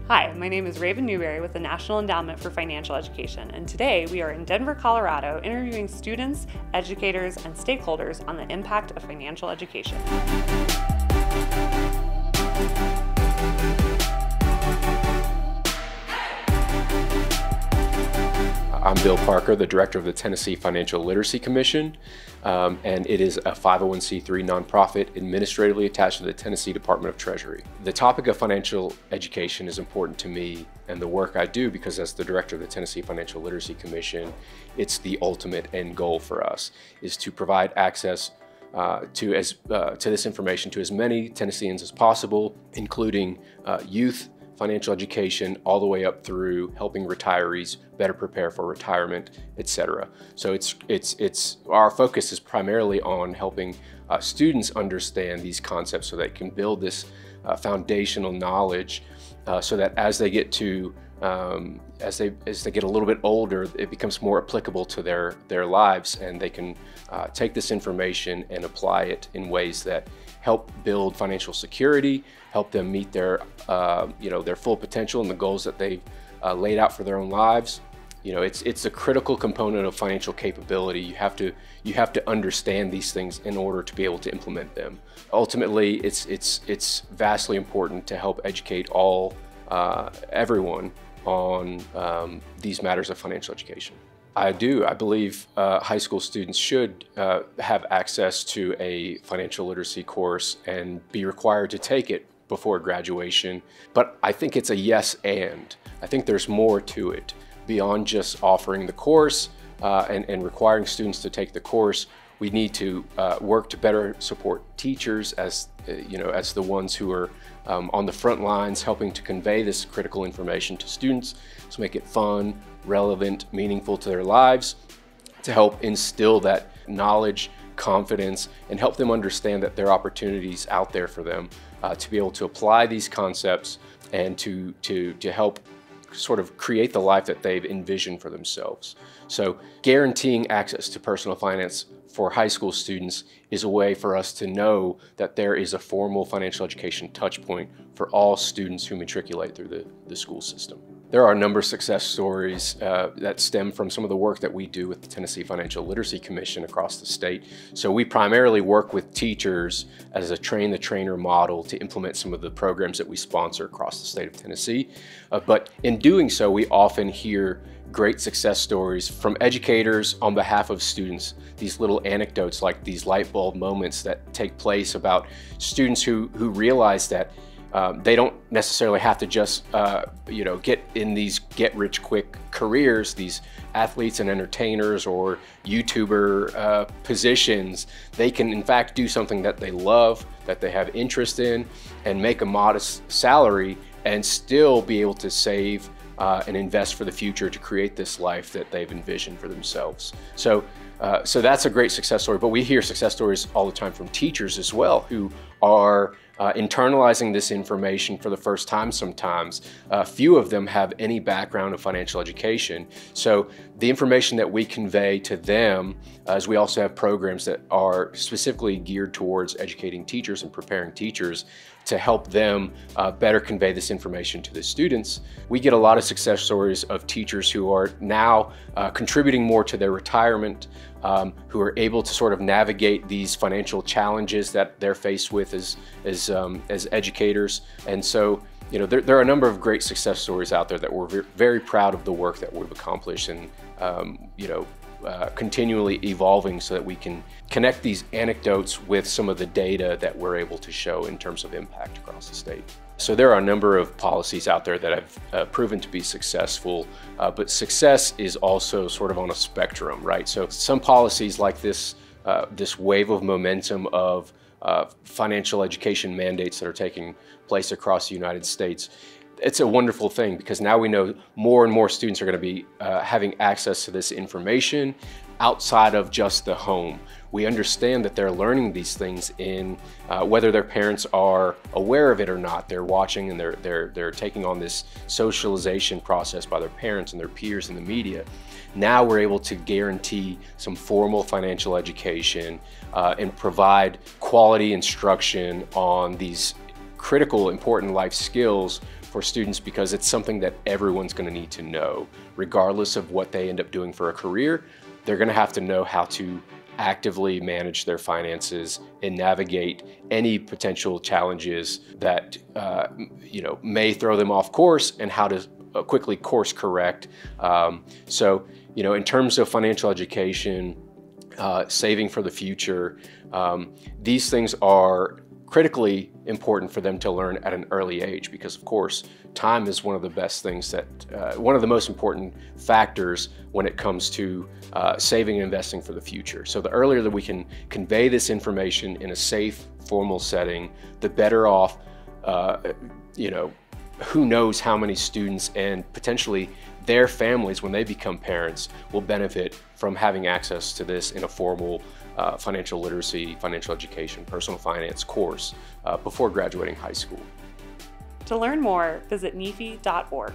Hi, my name is Raven Newberry with the National Endowment for Financial Education, and today we are in Denver, Colorado, interviewing students, educators, and stakeholders on the impact of financial education. I'm Bill Parker, the director of the Tennessee Financial Literacy Commission, and it is a 501c3 nonprofit administratively attached to the Tennessee Department of Treasury. The topic of financial education is important to me and the work I do because as the director of the Tennessee Financial Literacy Commission, it's the ultimate end goal for us, is to provide access to this information to as many Tennesseans as possible, including youth, financial education, all the way up through helping retirees better prepare for retirement, etc. So our focus is primarily on helping students understand these concepts so they can build this foundational knowledge so that as they get to as they get a little bit older, it becomes more applicable to their lives, and they can take this information and apply it in ways that help build financial security, help them meet their their full potential and the goals that they've laid out for their own lives. It's a critical component of financial capability. You have to understand these things in order to be able to implement them. Ultimately, it's vastly important to help educate everyone on these matters of financial education. I believe high school students should have access to a financial literacy course and be required to take it before graduation. But I think it's a yes and. I think there's more to it beyond just offering the course and requiring students to take the course. We need to work to better support teachers as the ones who are on the front lines helping to convey this critical information to students, to make it fun, relevant, meaningful to their lives, to help instill that knowledge, confidence, and help them understand that there are opportunities out there for them to be able to apply these concepts and to help sort of create the life that they've envisioned for themselves. So guaranteeing access to personal finance for high school students is a way for us to know that there is a formal financial education touch point for all students who matriculate through the school system. There are a number of success stories that stem from some of the work that we do with the Tennessee Financial Literacy Commission across the state. So we primarily work with teachers as a train-the-trainer model to implement some of the programs that we sponsor across the state of Tennessee. But in doing so, we often hear great success stories from educators on behalf of students, these little anecdotes like these light bulb moments that take place about students who realize that they don't necessarily have to just get in these get-rich-quick careers, these athletes and entertainers or YouTuber positions. They can in fact do something that they love, that they have interest in, and make a modest salary and still be able to save and invest for the future to create this life that they've envisioned for themselves. So that's a great success story, but we hear success stories all the time from teachers as well who are internalizing this information for the first time sometimes. Few of them have any background in financial education. So the information that we convey to them, as we also have programs that are specifically geared towards educating teachers and preparing teachers to help them better convey this information to the students. We get a lot of success stories of teachers who are now contributing more to their retirement, who are able to sort of navigate these financial challenges that they're faced with as educators. And so, there are a number of great success stories out there that we're very proud of the work that we've accomplished, and continually evolving so that we can connect these anecdotes with some of the data that we're able to show in terms of impact across the state. So there are a number of policies out there that have proven to be successful, but success is also sort of on a spectrum, right? So some policies like this wave of momentum of financial education mandates that are taking place across the United States, it's a wonderful thing because now we know more and more students are going to be having access to this information outside of just the home. We understand that they're learning these things in whether their parents are aware of it or not. They're watching and they're taking on this socialization process by their parents and their peers in the media. Now we're able to guarantee some formal financial education and provide quality instruction on these critical, important life skills for students because it's something that everyone's going to need to know. Regardless of what they end up doing for a career, they're going to have to know how to actively manage their finances and navigate any potential challenges that may throw them off course, and how to quickly course correct. So in terms of financial education, saving for the future, these things are critically important for them to learn at an early age, because of course time is one of the best things that one of the most important factors when it comes to saving and investing for the future. So the earlier that we can convey this information in a safe, formal setting, the better off who knows how many students and potentially their families, when they become parents, will benefit from having access to this in a formal financial literacy, financial education, personal finance course before graduating high school. To learn more, visit nefi.org.